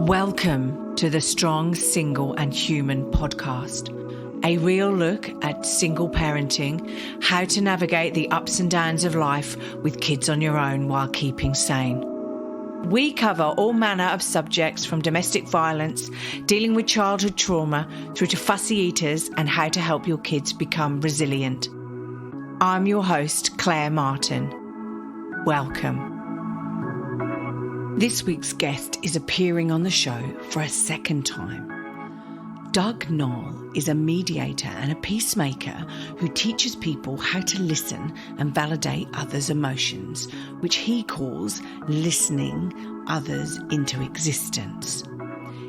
Welcome to the Strong, Single and Human podcast. A real look at single parenting, how to navigate the ups and downs of life with kids on your own while keeping sane. We cover all manner of subjects from domestic violence, dealing with childhood trauma, through to fussy eaters and how to help your kids become resilient. I'm your host, Claire Martin. Welcome. This week's guest is appearing on the show for a second time. Doug Noll is a mediator and a peacemaker who teaches people how to listen and validate others' emotions, which he calls listening others into existence.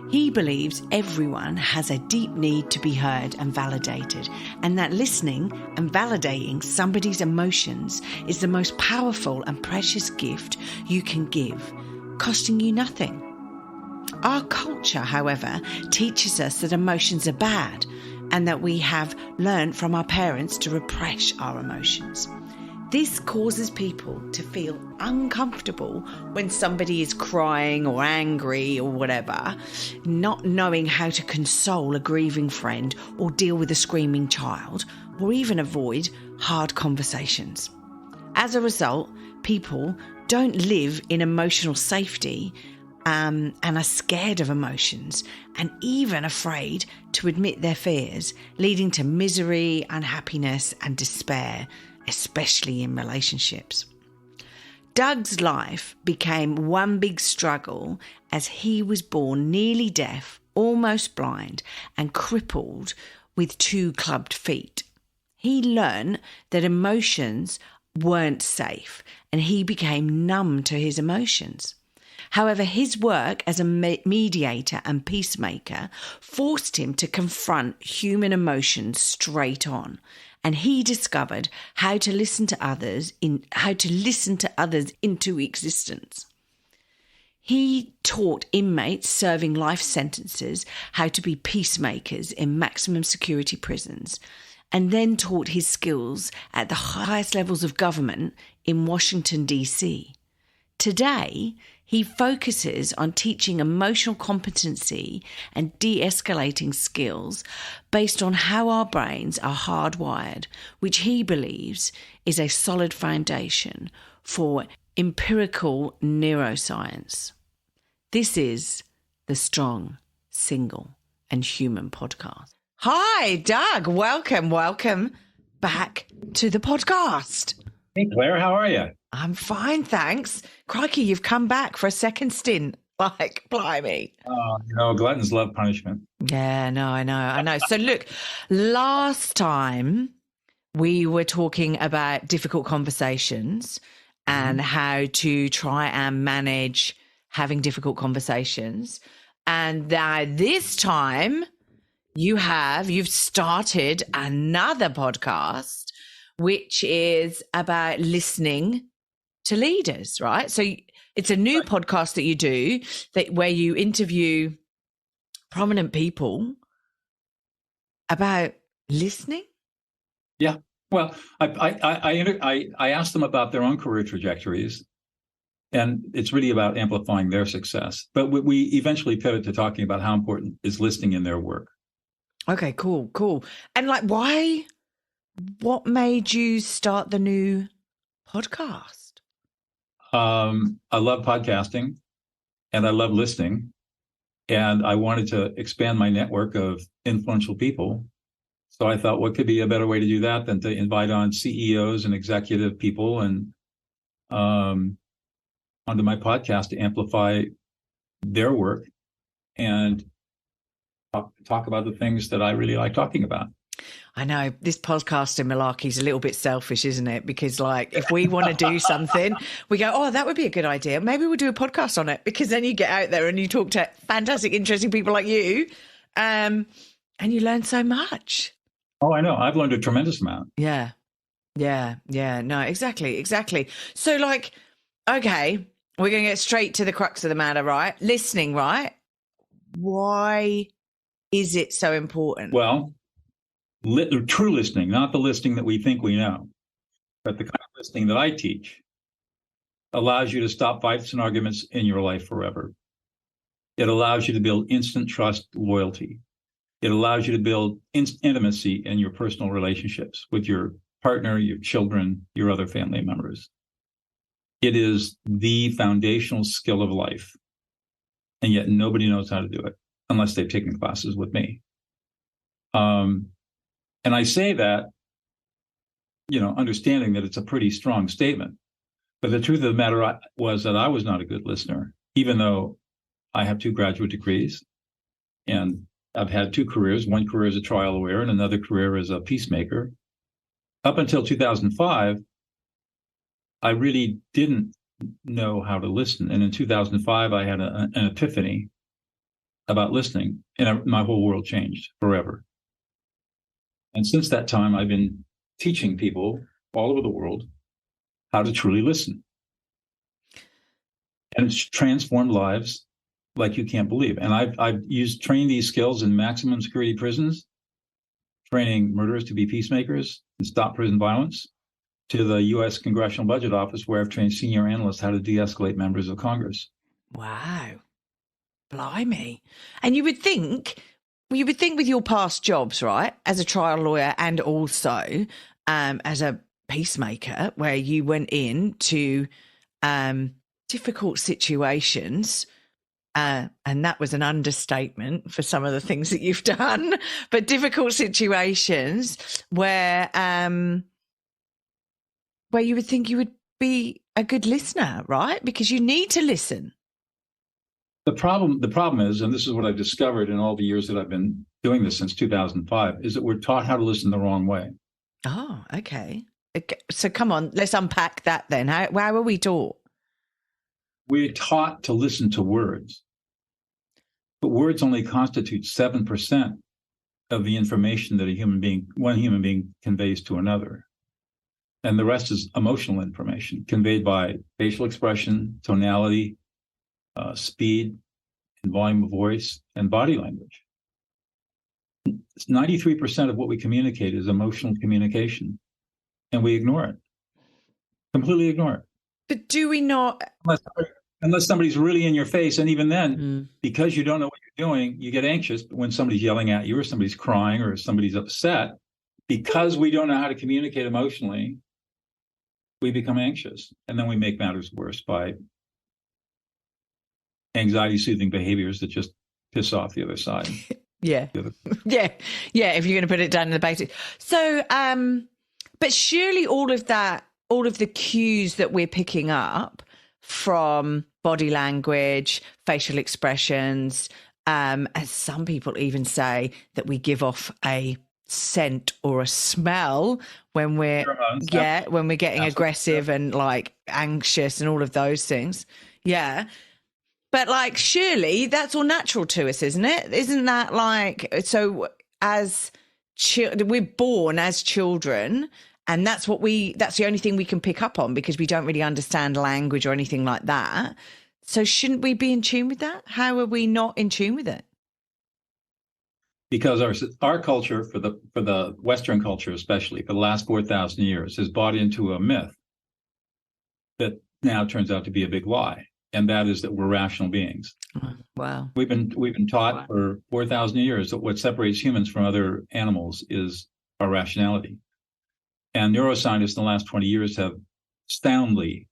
He believes everyone has a deep need to be heard and validated, and that listening and validating somebody's emotions is the most powerful and precious gift you can give, costing you nothing. Our culture, however, teaches us that emotions are bad and that we have learned from our parents to repress our emotions. This causes people to feel uncomfortable when somebody is crying or angry or whatever, not knowing how to console a grieving friend or deal with a screaming child, or even avoid hard conversations. As a result, people don't live in emotional safety and are scared of emotions and even afraid to admit their fears, leading to misery, unhappiness and despair, especially in relationships. Doug's life became one big struggle as he was born nearly deaf, almost blind and crippled with 2 clubbed feet. He learned that emotions weren't safe and he became numb to his emotions. However, his work as a mediator and peacemaker forced him to confront human emotions straight on, and he discovered how to listen to others into existence. He taught inmates serving life sentences how to be peacemakers in maximum security prisons, and then taught his skills at the highest levels of government in Washington, D.C. Today, he focuses on teaching emotional competency and de-escalating skills based on how our brains are hardwired, which he believes is a solid foundation for empirical neuroscience. This is the Strong, Single and Human podcast. Hi, Doug. Welcome back to the podcast. Hey, Claire, how are you? I'm fine, thanks. Crikey, you've come back for a second stint. Like, blimey. Gluttons love punishment. Yeah, no, I know. So look, last time we were talking about difficult conversations and how to try and manage having difficult conversations. And this time you've started another podcast, which is about listening to leaders, right? So it's a new podcast that you do where you interview prominent people about listening. Yeah. Well, I asked them about their own career trajectories, and it's really about amplifying their success. But we eventually pivot to talking about how important is listening in their work. Okay, cool. And what made you start the new podcast? I love podcasting and I love listening, and I wanted to expand my network of influential people. So I thought, what could be a better way to do that than to invite on CEOs and executive people and onto my podcast to amplify their work and talk about the things that I really like talking about. I know this podcasting malarkey is a little bit selfish, isn't it? Because if we want to do something, we go, oh, that would be a good idea. Maybe we'll do a podcast on it, because then you get out there and you talk to fantastic, interesting people like you, and you learn so much. Oh, I know. I've learned a tremendous amount. Yeah. No, exactly. So okay, we're going to get straight to the crux of the matter, right? Listening, right? Why is it so important? Well, true listening, not the listening that we think we know, but the kind of listening that I teach allows you to stop fights and arguments in your life forever. It allows you to build instant trust, loyalty. It allows you to build intimacy in your personal relationships with your partner, your children, your other family members. It is the foundational skill of life. And yet nobody knows how to do it unless they've taken classes with me. And I say that, understanding that it's a pretty strong statement. But the truth of the matter was that I was not a good listener, even though I have 2 graduate degrees and I've had 2 careers, one career as a trial lawyer and another career as a peacemaker. Up until 2005, I really didn't know how to listen. And in 2005, I had an epiphany about listening, and my whole world changed forever. And since that time, I've been teaching people all over the world how to truly listen. And it's transformed lives like you can't believe. And I've trained these skills in maximum security prisons, training murderers to be peacemakers and stop prison violence, to the U.S. Congressional Budget Office, where I've trained senior analysts how to de-escalate members of Congress. Wow. Blimey. And you would think with your past jobs, right, as a trial lawyer and also as a peacemaker, where you went into difficult situations, and that was an understatement for some of the things that you've done, but difficult situations where you would think you would be a good listener, right? Because you need to listen. The problem is, and this is what I've discovered in all the years that I've been doing this since 2005, is that we're taught how to listen the wrong way. Oh, okay. So come on, let's unpack that then. How are we taught? We're taught to listen to words, but words only constitute 7% of the information that one human being conveys to another. And the rest is emotional information conveyed by facial expression, tonality, speed, and volume of voice, and body language. 93% of what we communicate is emotional communication, and we ignore it. Completely ignore it. But do we not? Unless somebody's really in your face, and even then, because you don't know what you're doing, you get anxious when somebody's yelling at you or somebody's crying or somebody's upset. Because we don't know how to communicate emotionally, we become anxious, and then we make matters worse by anxiety-soothing behaviors that just piss off the other side. Yeah. Yeah. If you're going to put it down in the basics. So, but surely all of the cues that we're picking up from body language, facial expressions, as some people even say that we give off a scent or a smell when we're when we're getting aggressive and like anxious and all of those things. Yeah. But like, surely that's all natural to us, isn't it? Isn't that like, so as we're born as children, and that's the only thing we can pick up on because we don't really understand language or anything like that. So shouldn't we be in tune with that? How are we not in tune with it? Because our culture, for the Western culture especially, for the last 4,000 years, has bought into a myth that now turns out to be a big lie. And that is that we're rational beings. Wow. We've been taught for 4,000 years that what separates humans from other animals is our rationality. And neuroscientists in the last 20 years have soundly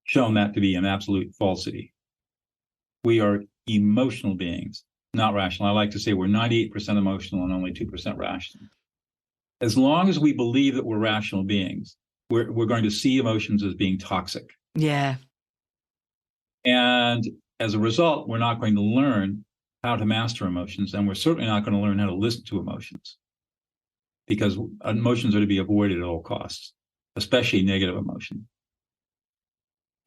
shown that to be an absolute falsity. We are emotional beings, not rational. I like to say we're 98% emotional and only 2% rational. As long as we believe that we're rational beings, we're going to see emotions as being toxic. Yeah. And as a result, we're not going to learn how to master emotions, and we're certainly not going to learn how to listen to emotions, because emotions are to be avoided at all costs, especially negative emotion.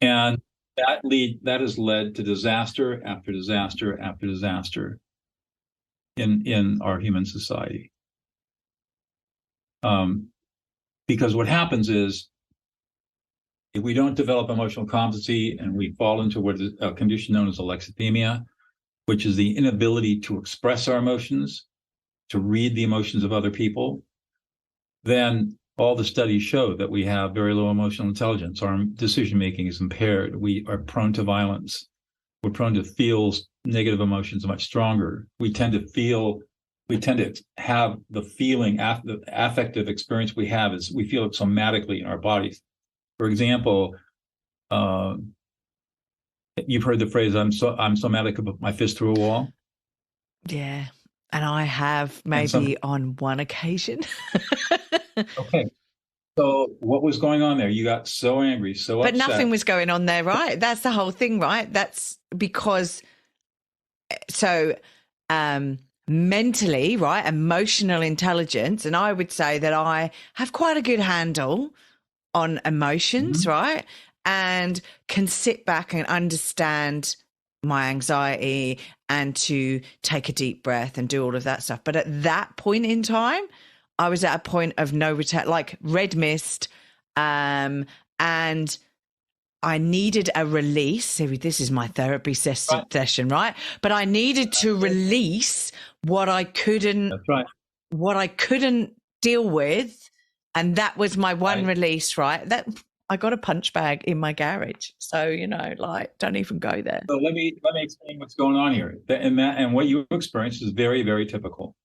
And that has led to disaster after disaster after disaster in our human society. Because what happens is, if we don't develop emotional competency and we fall into what is a condition known as alexithymia, which is the inability to express our emotions, to read the emotions of other people, then all the studies show that we have very low emotional intelligence. Our decision making is impaired. We are prone to violence. We're prone to feel negative emotions much stronger. We tend to have the feeling, the affective experience we have is we feel it somatically in our bodies. For example, you've heard the phrase, I'm somatic about my fist through a wall. Yeah. And I have maybe on one occasion. Okay. So what was going on there? You got so angry, so upset. But nothing was going on there, right? That's the whole thing, right? That's because, mentally, right, emotional intelligence, and I would say that I have quite a good handle on emotions, right? And can sit back and understand my anxiety and to take a deep breath and do all of that stuff. But at that point in time, I was at a point of no return, like red mist, and I needed a release. See, this is my therapy session, right? But I needed to release what I couldn't, what I couldn't deal with, and that was my one release, right? That I got a punch bag in my garage, so don't even go there. So let me explain what's going on here, and what you experience is very, very typical.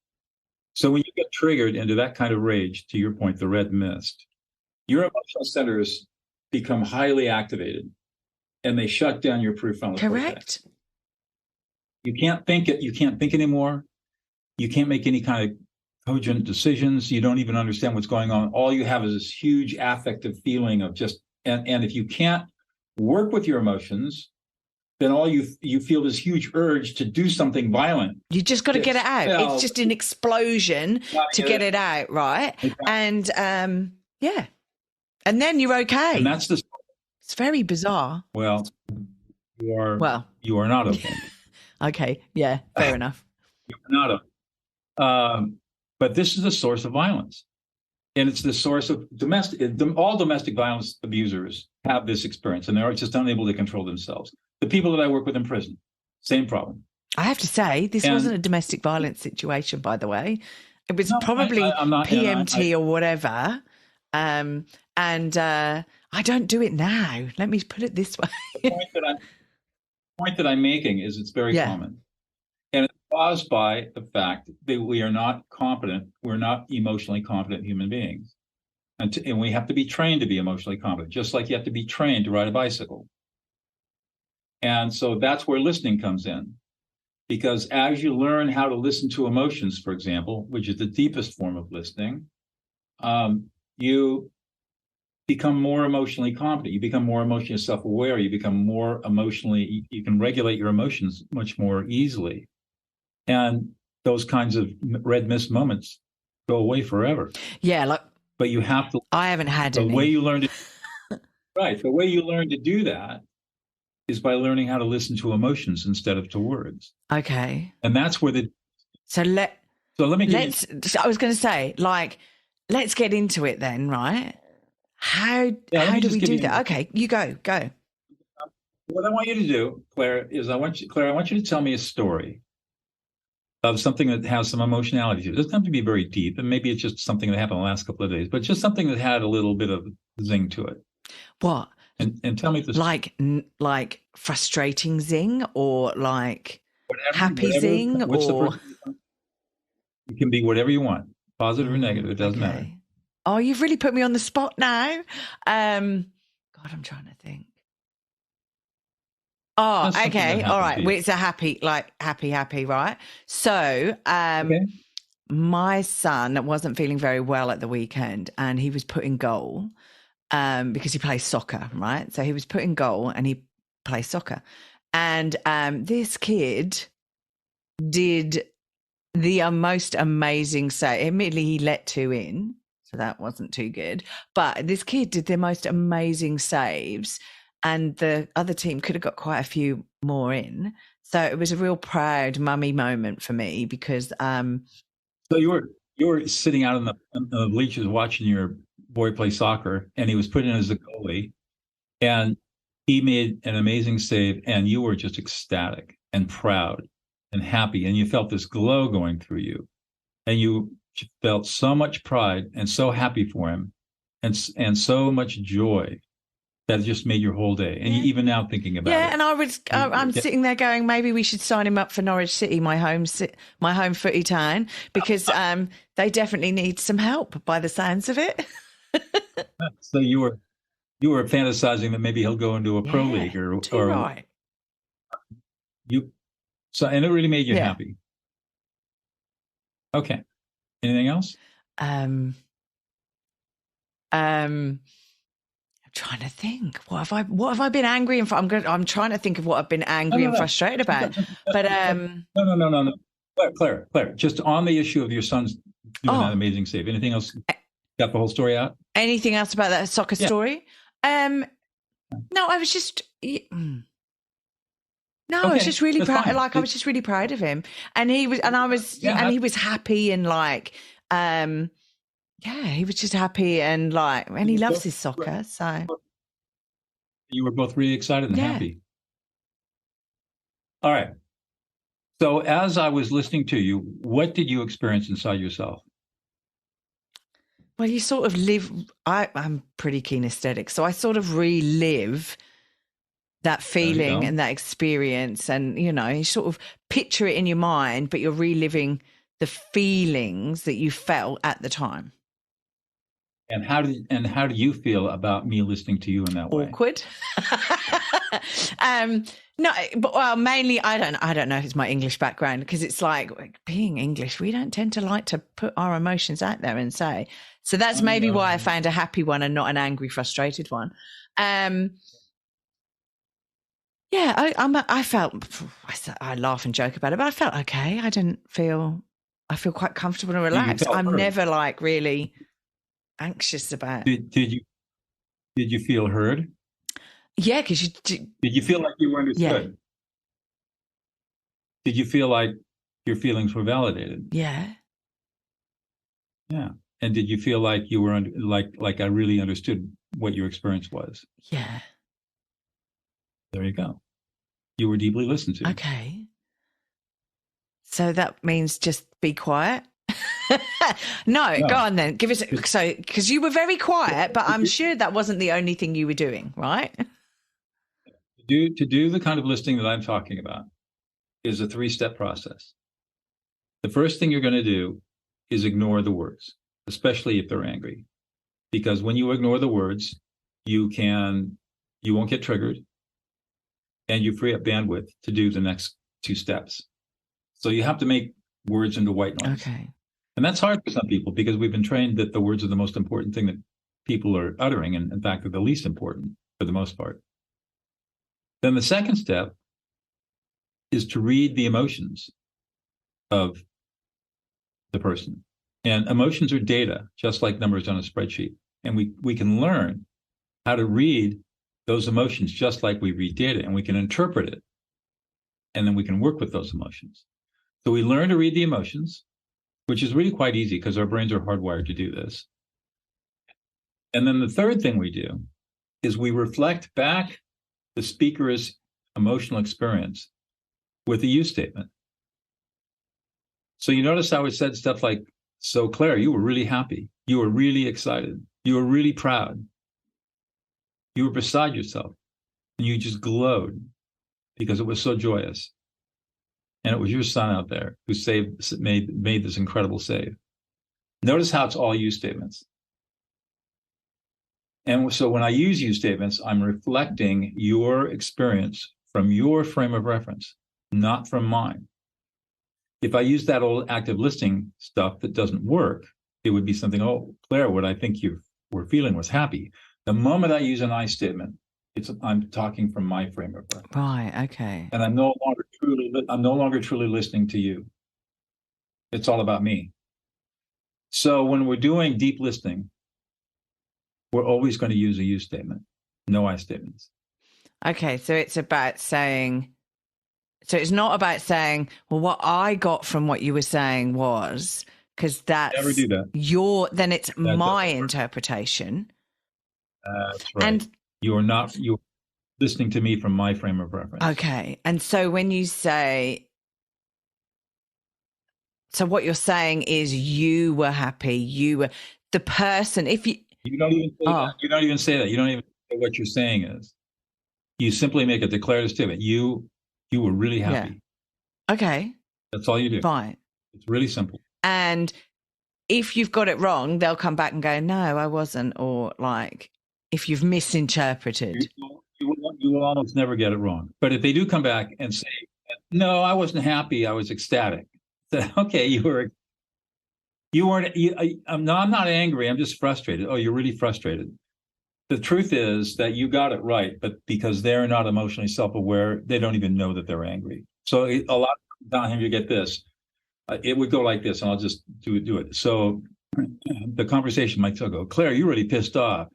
So when you get triggered into that kind of rage, to your point, the red mist, your emotional centers become highly activated, and they shut down your prefrontal cortex. You can't think it. You can't think anymore. You can't make any kind of cogent decisions. You don't even understand what's going on. All you have is this huge affective feeling of just, and if you can't work with your emotions, then all you feel this huge urge to do something violent. You just got to get it out. It's just an explosion to get it out, right? Exactly. And and then you're okay. And that's it's very bizarre. Well, you are not okay. Okay, yeah, fair enough. You're not okay. But this is the source of violence. And it's the source of all domestic violence abusers have this experience, and they're just unable to control themselves. The people that I work with in prison, same problem. I have to say, this wasn't a domestic violence situation, by the way. It was probably PMT or whatever. And I don't do it now. Let me put it this way. The point that I'm making is it's very common. And it's caused by the fact that we are not competent. We're not emotionally competent human beings. And we have to be trained to be emotionally competent, just like you have to be trained to ride a bicycle. And so that's where listening comes in. Because as you learn how to listen to emotions, for example, which is the deepest form of listening, you become more emotionally competent. You become more emotionally self-aware. You become more emotionally, you can regulate your emotions much more easily. And those kinds of red mist moments go away forever. Yeah. But you have to. I haven't had any. The way you learn to. Right. The way you learn to do that is by learning how to listen to emotions instead of to words. Okay. And that's where I was going to say, let's get into it then, right? How do we do that? Okay, you go. What I want you to do, Claire, is I want you to tell me a story of something that has some emotionality to it. It doesn't have to be very deep, and maybe it's just something that happened the last couple of days, but just something that had a little bit of zing to it. What? And tell me this. Like frustrating zing, or like happy zing, or it can be whatever you want, positive or negative. It doesn't matter. Oh, you've really put me on the spot now. God, I'm trying to think. Oh, okay. All right. Well, it's a happy, right? So, my son wasn't feeling very well at the weekend, and he was put in goal because he plays soccer, right? So he was put in goal and he plays soccer. And this kid did the most amazing save. Admittedly, he let 2 in, so that wasn't too good. But this kid did the most amazing saves, and the other team could have got quite a few more in. So it was a real proud mummy moment for me because. So you were sitting out in the bleachers watching your boy play soccer, and he was put in as a goalie, and he made an amazing save, and you were just ecstatic and proud and happy, and you felt this glow going through you, and you felt so much pride and so happy for him. and so much joy that just made your whole day. And even now thinking about it. Yeah, and I'm sitting there going, maybe we should sign him up for Norwich City, my home footy town, because they definitely need some help by the sounds of it. So you were fantasizing that maybe he'll go into a pro league or right. And it really made you happy. Okay. Anything else? I'm trying to think. What have I been angry and I'm trying to think of what I've been angry and frustrated about. But No. Claire, just on the issue of your son's doing that amazing save. Anything else? Got the whole story out? Anything else about that soccer story? No, I was just I was just really proud. Like I was just really proud of him, and he was happy and like he was just happy and like, and he loves his soccer. So you were both really excited and happy. All right. So as I was listening to you, what did you experience inside yourself? Well, you sort of live. I'm pretty kinesthetic, so I sort of relive that feeling and that experience, and you sort of picture it in your mind, but you're reliving the feelings that you felt at the time. And how do you feel about me listening to you in that way? Awkward. No, but mainly I don't know if it's my English background, because it's like being English, we don't tend to like to put our emotions out there and say. So that's maybe why I found a happy one and not an angry, frustrated one. I laugh and joke about it, but I felt okay. I feel quite comfortable and relaxed. I'm never like really anxious about. Did you feel heard? Yeah, because did you feel like you were understood? Yeah. Did you feel like your feelings were validated? Yeah. Yeah. And did you feel like you were like I really understood what your experience was? Yeah. There you go. You were deeply listened to. Okay. So that means just be quiet. No, go on then. Give us because you were very quiet, but I'm sure that wasn't the only thing you were doing, right? To do the kind of listening that I'm talking about is a 3-step process. The first thing you're going to do is ignore the words, especially if they're angry, because when you ignore the words, you won't get triggered, and you free up bandwidth to do the next 2 steps. So you have to make words into white noise. Okay. And that's hard for some people because we've been trained that the words are the most important thing that people are uttering, and in fact, they're the least important for the most part. Then the second step is to read the emotions of the person. And emotions are data, just like numbers on a spreadsheet. And we can learn how to read those emotions just like we read data, and we can interpret it. And then we can work with those emotions. So we learn to read the emotions, which is really quite easy because our brains are hardwired to do this. And then the third thing we do is we reflect back the speaker's emotional experience with a you statement. So you notice how it said stuff like, so Claire, you were really happy. You were really excited. You were really proud. You were beside yourself. And you just glowed because it was so joyous. And it was your son out there who made this incredible save. Notice how it's all you statements. And so when I use you statements, I'm reflecting your experience from your frame of reference, not from mine. If I use that old active listening stuff that doesn't work, it would be something, oh, Claire, what I think you were feeling was happy. The moment I use an I statement, I'm talking from my frame of reference. Right, okay. And I'm no longer truly listening to you. It's all about me. So when we're doing deep listening, we're always going to use a you statement, no I statements. Okay, so it's about saying, so it's not about saying, well, what I got from what you were saying was, because that's never do that. Then it's my interpretation. That's right. And you're listening to me from my frame of reference. Okay. And so when you say, so what you're saying is you were happy, you were the person, if you, You don't even say that. You don't even say that. You don't even say what you're saying is. You simply make a declarative statement. You were really happy. Yeah. Okay. That's all you do. Right. It's really simple. And if you've got it wrong, they'll come back and go, no, I wasn't. Or like, if you've misinterpreted. You will almost never get it wrong. But if they do come back and say, no, I wasn't happy, I was ecstatic. Then, okay, I'm not angry, I'm just frustrated. Oh, you're really frustrated. The truth is that you got it right, but because they're not emotionally self-aware, they don't even know that they're angry. So a lot of times you get this. It would go like this, and I'll just do it. So the conversation might still go, Claire, you're really pissed off.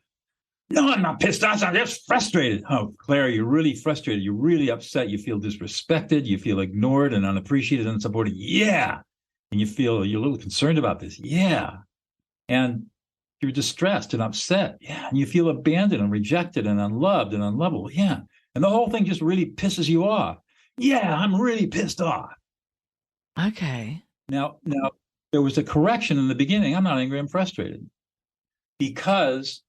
No, I'm not pissed off. I'm just frustrated. Oh, Claire, you're really frustrated. You're really upset. You feel disrespected. You feel ignored and unappreciated and unsupported. Yeah. And you're a little concerned about this. Yeah. And you're distressed and upset. Yeah. And you feel abandoned and rejected and unloved and unlovable. Yeah. And the whole thing just really pisses you off. Yeah, I'm really pissed off. Okay. Now, there was a correction in the beginning. I'm not angry. I'm frustrated. Because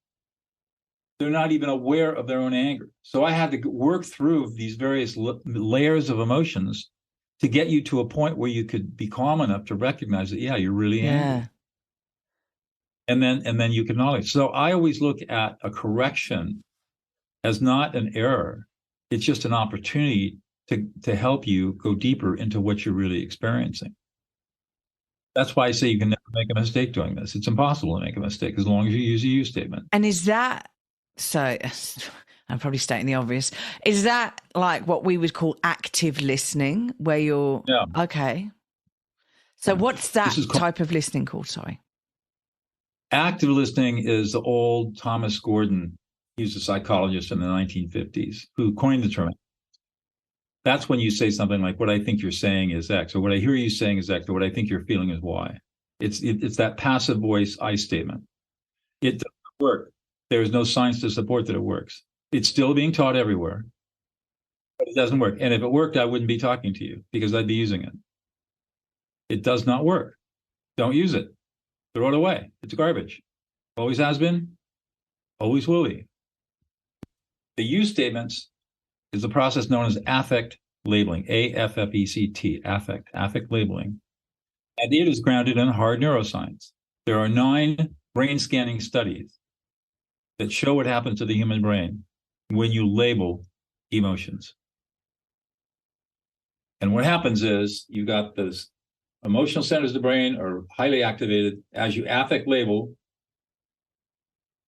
they're not even aware of their own anger. So I had to work through these various layers of emotions to get you to a point where you could be calm enough to recognize that, yeah, you're really angry. And then you can acknowledge. So I always look at a correction as not an error. It's just an opportunity to help you go deeper into what you're really experiencing. That's why I say you can never make a mistake doing this. It's impossible to make a mistake as long as you use a you statement. And is that, so I'm probably stating the obvious, is that like what we would call active listening, where you're, okay. So what's that type of listening called? Sorry. Active listening is the old Thomas Gordon. He was a psychologist in the 1950s who coined the term. That's when you say something like, what I think you're saying is X, or what I hear you saying is X, or what I think you're feeling is Y. It's that passive voice I statement. It doesn't work. There's no science to support that it works. It's still being taught everywhere, but it doesn't work. And if it worked, I wouldn't be talking to you because I'd be using it. It does not work. Don't use it. Throw it away. It's garbage. Always has been, always will be. The use statements is a process known as affect labeling, AFFECT, affect labeling. And it is grounded in hard neuroscience. There are 9 brain scanning studies that show what happens to the human brain when you label emotions. And what happens is you got those emotional centers of the brain are highly activated. As you affect label,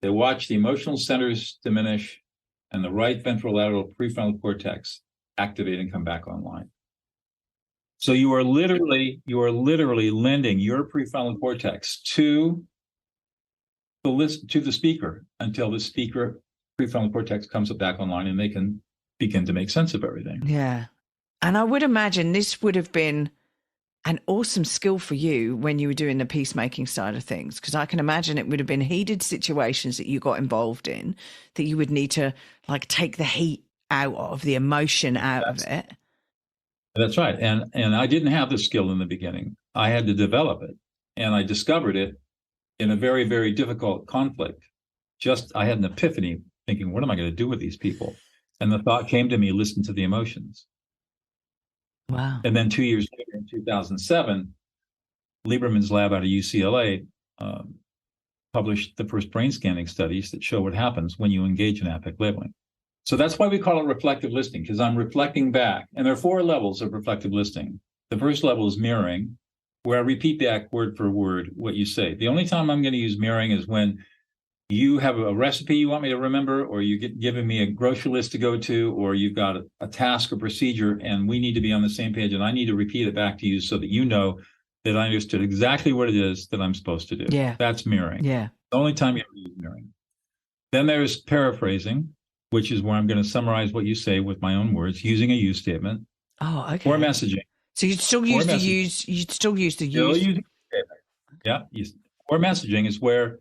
they watch the emotional centers diminish and the right ventrolateral prefrontal cortex activate and come back online. So you are literally lending your prefrontal cortex to the speaker until the speaker prefrontal cortex comes back online and they can begin to make sense of everything. Yeah. And I would imagine this would have been an awesome skill for you when you were doing the peacemaking side of things, because I can imagine it would have been heated situations that you got involved in that you would need to like take the heat out of, the emotion out of it. That's right. And I didn't have the skill in the beginning. I had to develop it. And I discovered it in a very, very difficult conflict. I had an epiphany thinking, what am I going to do with these people? And the thought came to me, listen to the emotions. Wow. And then 2 years later, in 2007, Lieberman's lab out of UCLA published the first brain scanning studies that show what happens when you engage in affect labeling. So that's why we call it reflective listening, because I'm reflecting back. And there are 4 levels of reflective listening. The first level is mirroring, where I repeat back word for word what you say. The only time I'm going to use mirroring is when you have a recipe you want me to remember, or you get giving me a grocery list to go to, or you've got a task or procedure, and we need to be on the same page, and I need to repeat it back to you so that you know that I understood exactly what it is that I'm supposed to do. Yeah. That's mirroring. Yeah. The only time you ever use mirroring. Then there's paraphrasing, which is where I'm going to summarize what you say with my own words using a you statement. Oh, okay. Or messaging. So you'd still use the use. You'd still use the use. Yeah. Or messaging is where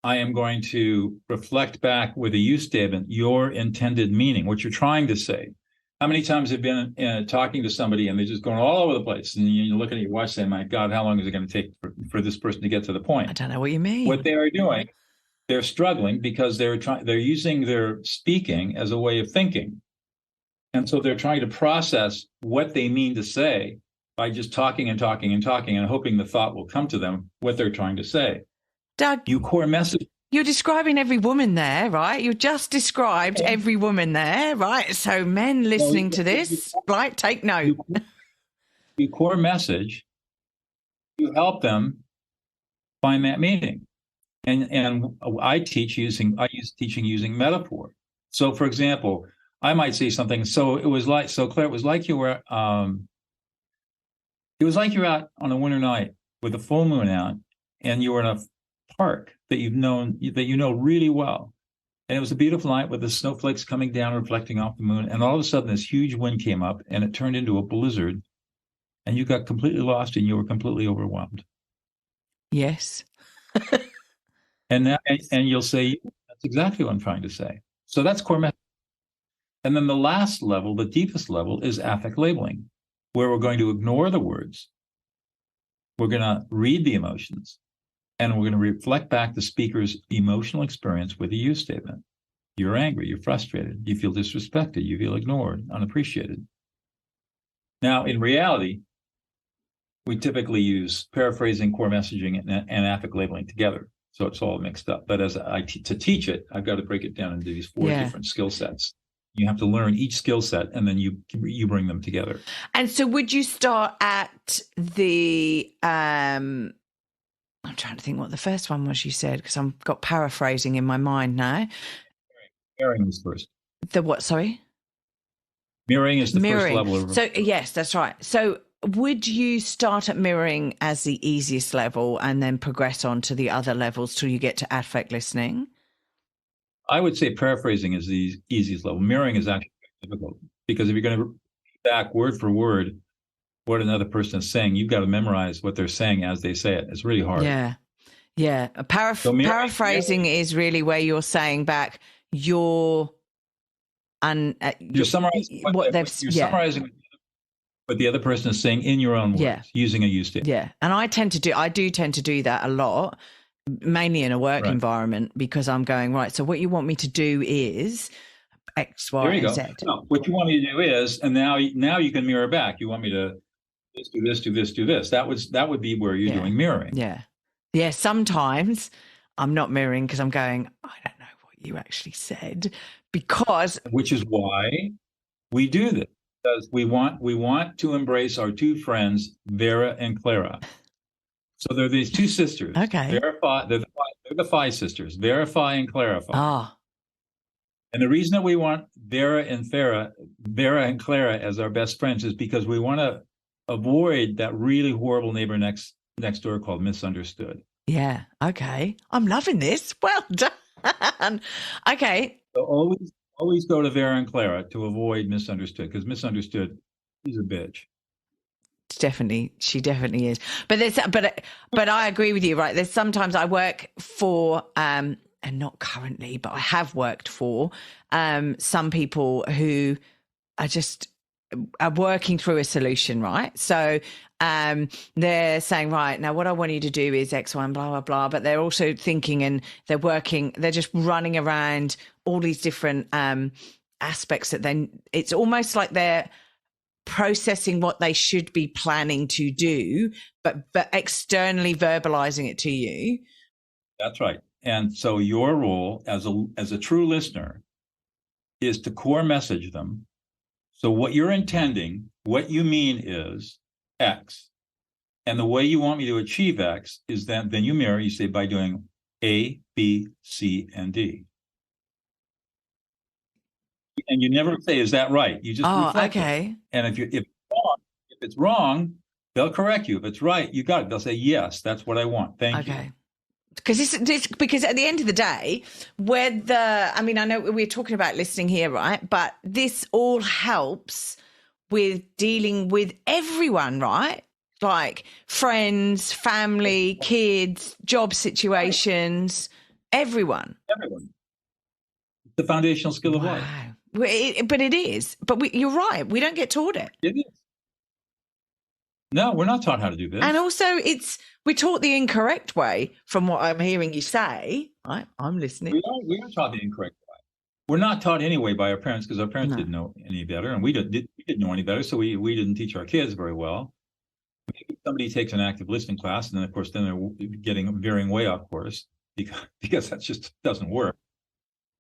I am going to reflect back with a you statement your intended meaning, what you're trying to say. How many times have you been talking to somebody and they're just going all over the place, and you're looking at your watch saying, my God, how long is it going to take for this person to get to the point? I don't know what you mean. What they are doing, they're struggling because they're using their speaking as a way of thinking. And so they're trying to process what they mean to say by just talking and talking and talking and hoping the thought will come to them what they're trying to say. Doug, you core message. You're describing every woman there, right? You just described every woman there, right? So men listening to this, right, take note. You core message, you help them find that meaning. And I use teaching using metaphor. So for example, I might say something. So Claire, it was like you were out on a winter night with a full moon out, and you were in a park that you know really well. And it was a beautiful night with the snowflakes coming down, reflecting off the moon. And all of a sudden, this huge wind came up, and it turned into a blizzard, and you got completely lost, and you were completely overwhelmed. Yes. and you'll say, that's exactly what I'm trying to say. So that's core message. And then the last level, the deepest level, is affect labeling, where we're going to ignore the words. We're going to read the emotions, and we're going to reflect back the speaker's emotional experience with a you statement. You're angry, you're frustrated, you feel disrespected, you feel ignored, unappreciated. Now, in reality, we typically use paraphrasing, core messaging, and affect labeling together. So it's all mixed up. But as to teach it, I've got to break it down into these four different skill sets. You have to learn each skill set, and then you bring them together. And so would you start at the, I'm trying to think what the first one was you said, because I've got paraphrasing in my mind now. Mirroring is first. The what, sorry? Mirroring is the first level. So yes, that's right. So would you start at mirroring as the easiest level and then progress on to the other levels till you get to affect listening? I would say paraphrasing is the easiest level. Mirroring is actually difficult, because if you're going to read back word for word what another person is saying, you've got to memorize what they're saying as they say it. It's really hard. Yeah. Yeah. Paraphrasing is really where you're saying back you're summarizing summarizing what the other person is saying in your own words, using a you statement. Yeah. And I do tend to do that a lot, mainly in a work environment, because I'm going, right, so what you want me to do is X, Y, and Z. No, what you want me to do is, and now you can mirror back. You want me to do this, do this, do this. That would be where you're doing mirroring. Yeah. Yeah. Sometimes I'm not mirroring because I'm going, I don't know what you actually said, which is why we do this, because we want to embrace our two friends, Vera and Clara. So there are these two sisters. Okay. They're the Phi sisters, Verify and Clarify. Ah. And the reason that we want Vera and Clara as our best friends is because we want to avoid that really horrible neighbor next door called misunderstood. Yeah. Okay. I'm loving this. Well done. Okay. So always go to Vera and Clara to avoid misunderstood, because misunderstood, she's a bitch. She definitely is. But I agree with you, right? There's sometimes I work for, and not currently, but I have worked for some people who are working through a solution, right? So they're saying, right, now what I want you to do is X, Y, and blah, blah, blah. But they're also thinking, and they're just running around all these different aspects that then it's almost like they're processing what they should be planning to do, but externally verbalizing it to you. That's right. And so your role as a true listener is to core message them. So what you're intending, what you mean is X. And the way you want me to achieve X is then you mirror, you say, by doing A, B, C, and D. And you never say, is that right? You just reflect it. And if it's wrong, they'll correct you. If it's right, you got it. They'll say, yes, that's what I want. Thank you. Because because at the end of the day, I know we're talking about listening here, right? But this all helps with dealing with everyone, right? Like friends, family, kids, job situations, everyone. Everyone. The foundational skill of life. But it is. But you're right. We don't get taught it. It is. No, we're not taught how to do this. And also we're taught the incorrect way, from what I'm hearing you say. I'm listening. We are taught the incorrect way. We're not taught anyway by our parents because our parents didn't know any better, and we didn't know any better, so we didn't teach our kids very well. Maybe somebody takes an active listening class, and then of course they're getting veering way off course because that just doesn't work.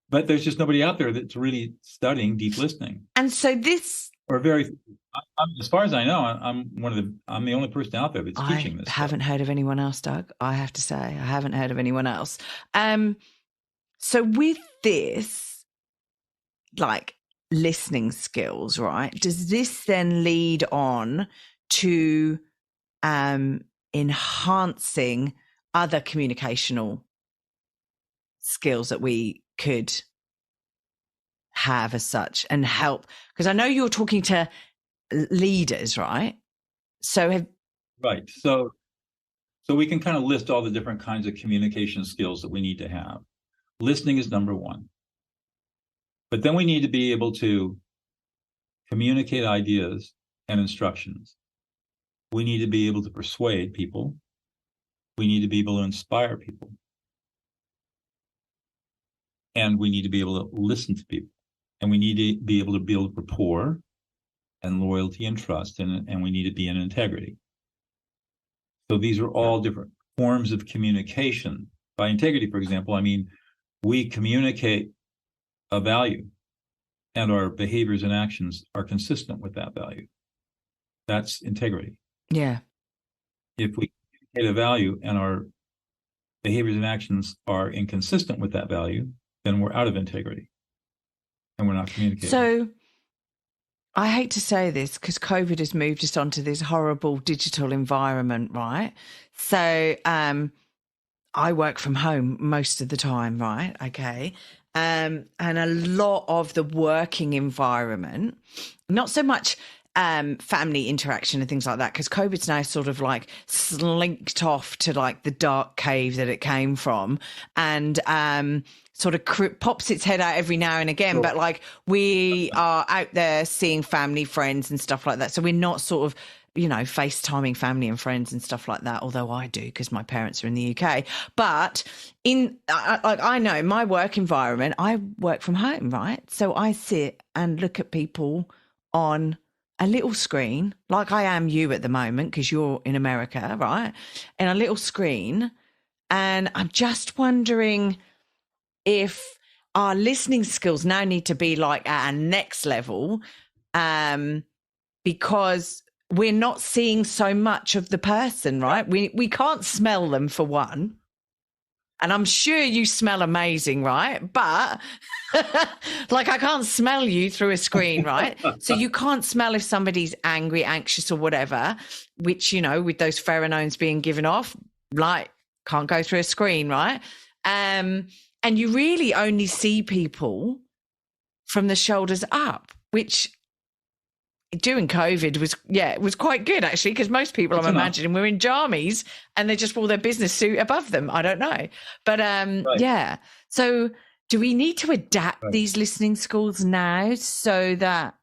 But there's just nobody out there that's really studying deep listening. And so this, or very, as far as I know, I'm the only person out there that's teaching this. I haven't heard of anyone else, Doug. I have to say, I haven't heard of anyone else. So with this, like listening skills, right? Does this then lead on to enhancing other communicational skills that we could have as such and help? Because I know you're talking to leaders, right? Right. So we can kind of list all the different kinds of communication skills that we need to have. Listening is number one. But then we need to be able to communicate ideas and instructions. We need to be able to persuade people. We need to be able to inspire people. And we need to be able to listen to people. And we need to be able to build rapport and loyalty and trust. And we need to be in integrity. So these are all different forms of communication. By integrity, for example, I mean, we communicate a value and our behaviors and actions are consistent with that value. That's integrity. Yeah. If we communicate a value and our behaviors and actions are inconsistent with that value, then we're out of integrity and we're not communicating. So I hate to say this because COVID has moved us onto this horrible digital environment, right? So I work from home most of the time, right? Okay. And a lot of the working environment, not so much family interaction and things like that, because COVID's now sort of like slinked off to like the dark cave that it came from and sort of pops its head out every now and again. Sure. But like we are out there seeing family, friends and stuff like that. So we're not sort of, you know, FaceTiming family and friends and stuff like that, although I do because my parents are in the UK. But I know in my work environment, I work from home, right? So I sit and look at people on a little screen, like I am you at the moment because you're in America, right? And a little screen. And I'm just wondering if our listening skills now need to be like at a next level because we're not seeing so much of the person, right? We can't smell them for one. And I'm sure you smell amazing, right? But like I can't smell you through a screen, right? So you can't smell if somebody's angry, anxious or whatever, which, you know, with those pheromones being given off, like can't go through a screen, right? And you really only see people from the shoulders up, which during COVID was quite good actually, because most people I'm imagining were in jammies and they just wore their business suit above them. I don't know. But right. Yeah. So do we need to adapt these listening skills now so that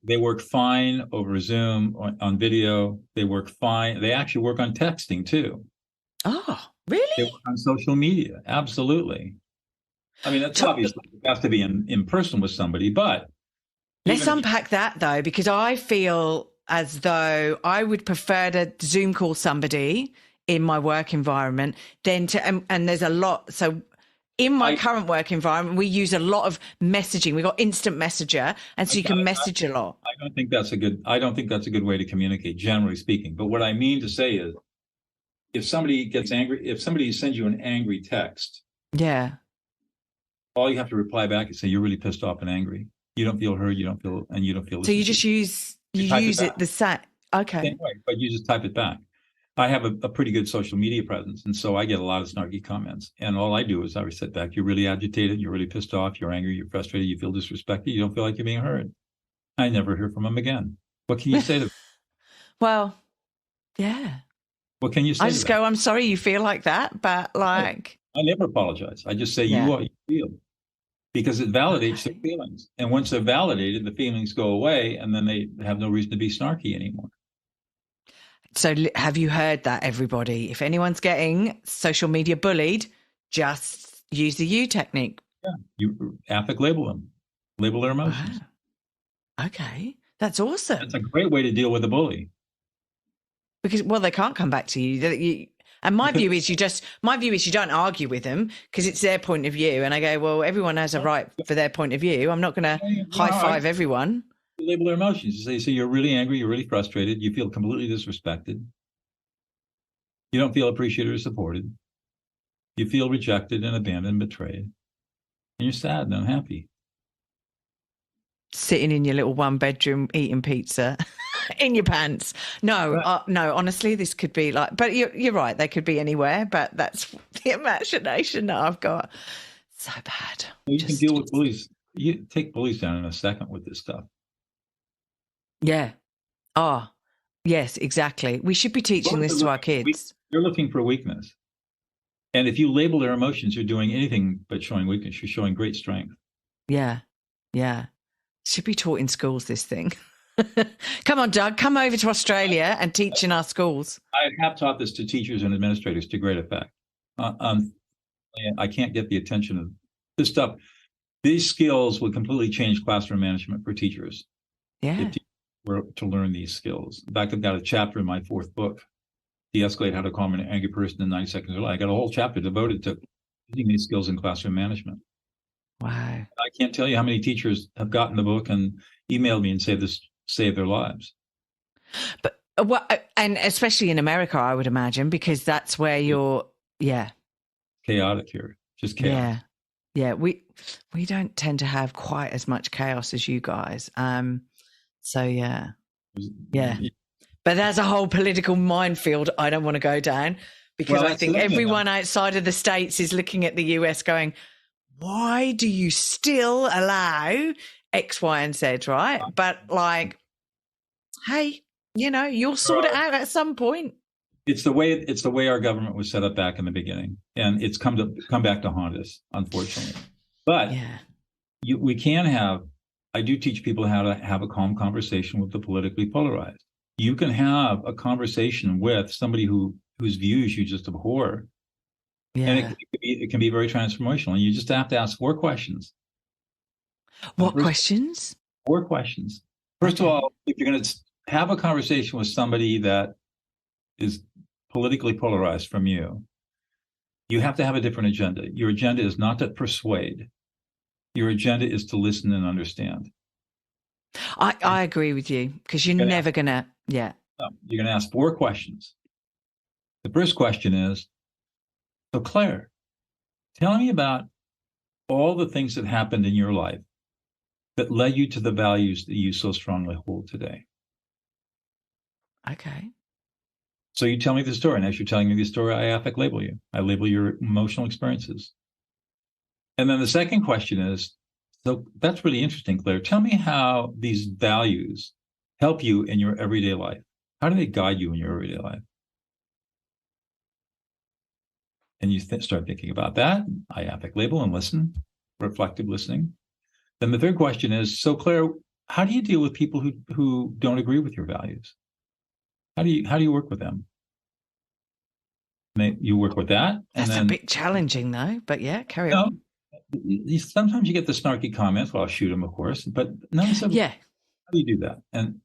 they work fine over Zoom, on video, they work fine. They actually work on texting too. Oh, really? They work on social media. Absolutely. I mean, that's obviously it has to be in person with somebody, but let's unpack that though, because I feel as though I would prefer to Zoom call somebody in my work environment than to, and there's a lot. So in my current work environment, we use a lot of messaging. We got instant messenger, and so you can message a lot. I don't think that's a good way to communicate, generally speaking. But what I mean to say is, if somebody gets angry, if somebody sends you an angry text, yeah, all you have to reply back is say you're really pissed off and angry. You don't feel heard. You don't feel. So you just use it the same. Okay. Same way, but you just type it back. I have a pretty good social media presence, and so I get a lot of snarky comments. And all I do is I sit back. You're really agitated. You're really pissed off. You're angry. You're frustrated. You feel disrespected. You don't feel like you're being heard. I never hear from them again. What can you say to them? Well, yeah. What can you say? I just go, I'm sorry you feel like that, but like. I never apologize. I just say you what you feel. Because it validates their feelings. And once they're validated, the feelings go away, and then they have no reason to be snarky anymore. So have you heard that, everybody? If anyone's getting social media bullied, just use the you technique. Yeah, you affect label them, label their emotions. Wow. Okay, that's awesome. That's a great way to deal with a bully. Because, well, they can't come back to you. And my view is you don't argue with them because it's their point of view. And I go, well, everyone has a right for their point of view. I'm not going to high five everyone. You label their emotions. You say, so you're really angry, you're really frustrated, you feel completely disrespected. You don't feel appreciated or supported. You feel rejected and abandoned, betrayed. And you're sad and unhappy. Sitting in your little one bedroom eating pizza in your pants. No, right. No, honestly, this could be like, but you're right. They could be anywhere, but that's the imagination that I've got. So bad. You can deal with bullies. You take bullies down in a second with this stuff. Yeah. Oh, yes, exactly. We should be teaching this to our kids. You're looking for weakness. And if you label their emotions, you're doing anything but showing weakness. You're showing great strength. Yeah. Yeah. Should be taught in schools, this thing. Come on, Doug, come over to Australia and teach in our schools. I have taught this to teachers and administrators to great effect. I can't get the attention of this stuff. These skills would completely change classroom management for teachers. Yeah. If teachers were to learn these skills. In fact, I've got a chapter in my 4th book, De-Escalate How to Calm an Angry Person in 90 Seconds or Less. I got a whole chapter devoted to using these skills in classroom management. Wow. I can't tell you how many teachers have gotten the book and emailed me and say this saved their lives. But and especially in America, I would imagine, because that's where you're, chaotic here, just chaos. Yeah. We don't tend to have quite as much chaos as you guys. So yeah. But there's a whole political minefield I don't want to go down, because I think everyone outside of the States is looking at the US going, why do you still allow X, Y, and Z, right? But like, hey, you'll sort it out at some point. It's the way our government was set up back in the beginning, and it's come back to haunt us, unfortunately. But we can have. I do teach people how to have a calm conversation with the politically polarized. You can have a conversation with somebody whose views you just abhor. Yeah. And it can be very transformational. And you just have to ask 4 questions. What questions? 4 questions. First of all, if you're going to have a conversation with somebody that is politically polarized from you, you have to have a different agenda. Your agenda is not to persuade. Your agenda is to listen and understand. I agree with you, because you're never going to, No, you're going to ask 4 questions. The first question is, so Claire, tell me about all the things that happened in your life that led you to the values that you so strongly hold today. Okay. So you tell me the story, and as you're telling me the story, I affect label you. I label your emotional experiences. And then the second question is, so that's really interesting, Claire. Tell me how these values help you in your everyday life. How do they guide you in your everyday life? And you start thinking about that. I affect label and listen, reflective listening. Then the third question is, so Claire, how do you deal with people who don't agree with your values? How do you work with them? You work with that. That's a bit challenging, though. But yeah, carry on. Sometimes you get the snarky comments. Well, I'll shoot them, of course. But none of them. Yeah. How do you do that? And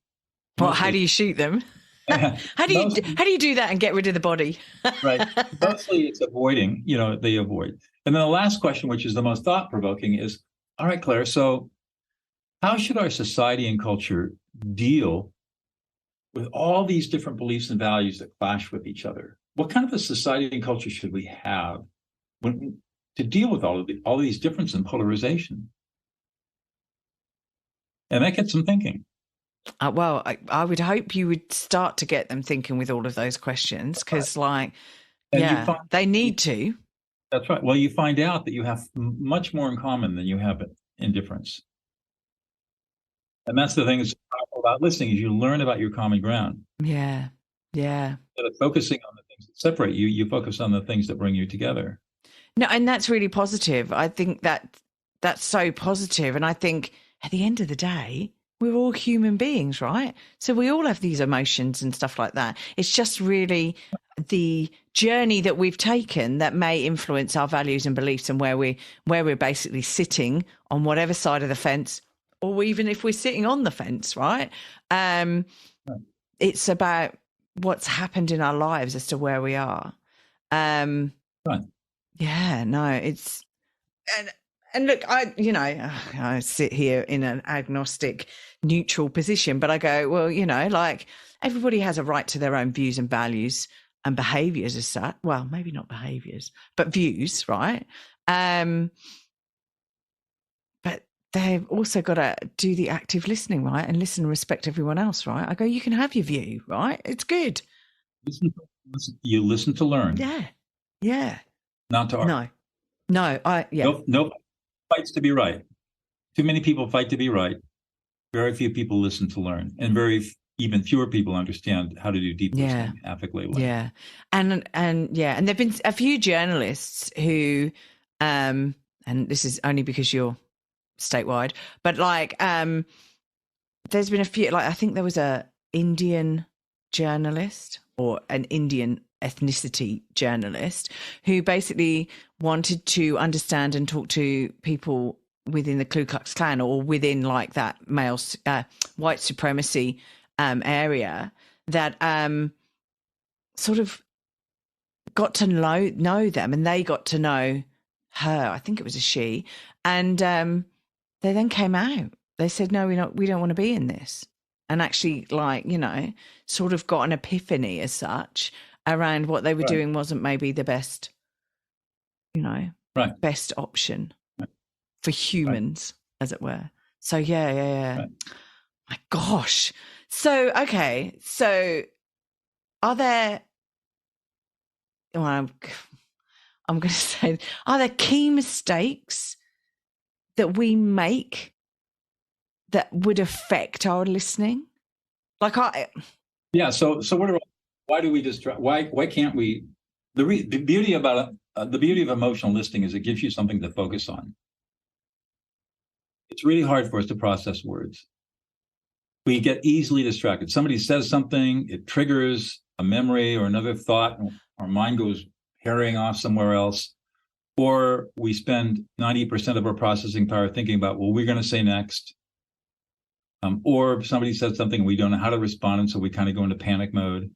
how do you shoot them? How do you do that and get rid of the body? Right. Mostly it's avoiding. They avoid. And then the last question, which is the most thought-provoking, is, all right, Claire. So, how should our society and culture deal with all these different beliefs and values that clash with each other? What kind of a society and culture should we have to deal with all of these differences and polarization? And that gets them thinking. Well, I would hope you would start to get them thinking with all of those questions, because, they need to. That's right. Well, you find out that you have much more in common than you have in difference. And that's the thing that's powerful about listening, is you learn about your common ground. Yeah. Instead of focusing on the things that separate you, you focus on the things that bring you together. No, and that's really positive. I think that's so positive. And I think at the end of the day, we're all human beings, right? So we all have these emotions and stuff like that. It's just really the journey that we've taken that may influence our values and beliefs, and where we're basically sitting on whatever side of the fence, or even if we're sitting on the fence, right? It's about what's happened in our lives as to where we are. Right. Yeah, no, it's and look, I sit here in an agnostic, neutral position, but I go, well, like everybody has a right to their own views and values and behaviours as such. Well, maybe not behaviours, but views, right? But they've also got to do the active listening, right? And listen and respect everyone else, right? I go, you can have your view, right? It's good. You listen to learn. Yeah. Yeah. Not to argue. No. No fights to be right. Too many people fight to be right. Very few people listen to learn, and even fewer people understand how to do deep listening ethically. Yeah. And there've been a few journalists who, and this is only because you're statewide, but like, there's been a few, like, I think there was a Indian journalist or an Indian ethnicity journalist who basically wanted to understand and talk to people within the Ku Klux Klan or within like that male white supremacy area that sort of got to know them, and they got to know her. I think it was a she, and they then came out. They said, "No, we don't want to be in this," and actually, like, sort of got an epiphany as such around what they were doing wasn't maybe the best, best option for humans, as it were. So yeah. Right. My gosh. So, okay. So are there, well, I'm going to say, are there key mistakes that we make that would affect our listening? Like So why do we distract? Why can't we? The beauty about the beauty of emotional listening is it gives you something to focus on. It's really hard for us to process words. We get easily distracted. Somebody says something, it triggers a memory or another thought, and our mind goes harrying off somewhere else. Or we spend 90% of our processing power thinking about what we're going to say next. Or somebody says something, we don't know how to respond, and so we kind of go into panic mode.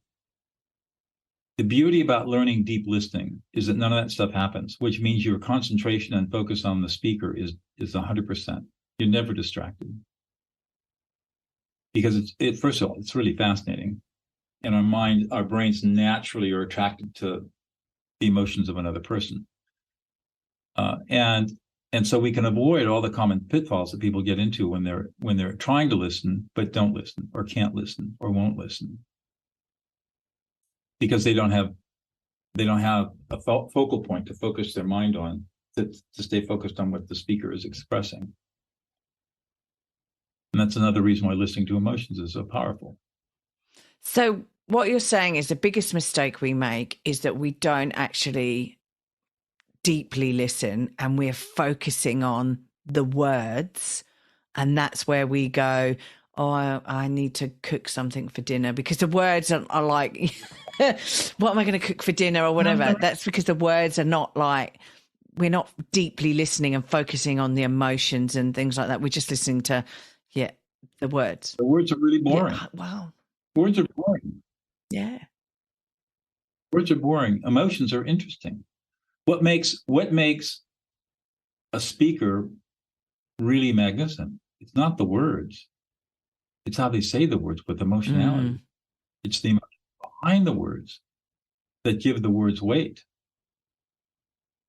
The beauty about learning deep listening is that none of that stuff happens, which means your concentration and focus on the speaker is 100%. You're never distracted. Because first of all, it's really fascinating. And our brains naturally are attracted to the emotions of another person. And so we can avoid all the common pitfalls that people get into when they're trying to listen, but don't listen or can't listen or won't listen. Because they don't have a focal point to focus their mind on, to stay focused on what the speaker is expressing. And that's another reason why listening to emotions is so powerful. So what you're saying is the biggest mistake we make is that we don't actually deeply listen, and we're focusing on the words. And that's where we go, oh, I need to cook something for dinner, because the words are like, what am I going to cook for dinner or whatever? That's because the words are not like, we're not deeply listening and focusing on the emotions and things like that. We're just listening to, the words. The words are really boring. Yeah, wow. Words are boring. Yeah. Words are boring. Emotions are interesting. What makes a speaker really magnificent? It's not the words. It's how they say the words with emotionality. It's the emotion behind the words that give the words weight.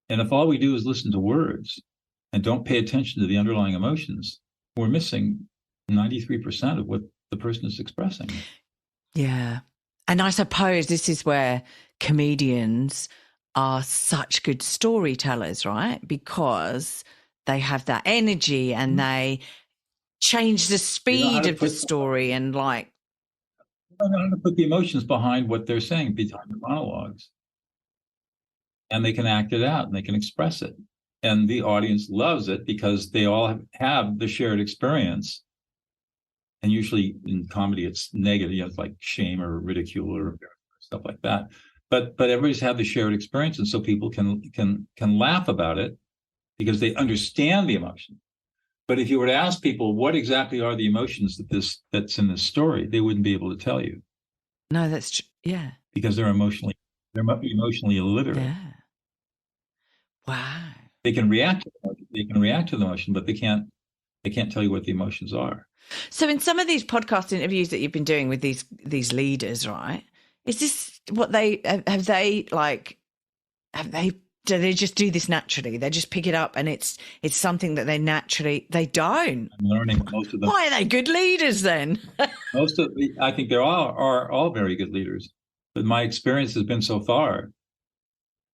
And if all we do is listen to words and don't pay attention to the underlying emotions, we're missing 93% of what the person is expressing. Yeah. And I suppose this is where comedians are such good storytellers, right? Because they have that energy and they change the speed of the story and like. They know how to put the emotions behind what they're saying, behind the monologues. And they can act it out and they can express it. And the audience loves it because they all have the shared experience. And usually in comedy, it's negative, it's like shame or ridicule or stuff like that. but everybody's had the shared experience, and so people can laugh about it because they understand the emotion. But if you were to ask people what exactly are the emotions that's in this story, they wouldn't be able to tell you. No, that's yeah. Because they're emotionally illiterate. Yeah. Wow. They can react to the emotion, but they can't tell you what the emotions are. So in some of these podcast interviews that you've been doing with these leaders, right? Is this what they do they just do this naturally? They just pick it up and it's something that they don't. I'm learning most of them. Why are they good leaders then? I think they are all very good leaders. But my experience has been so far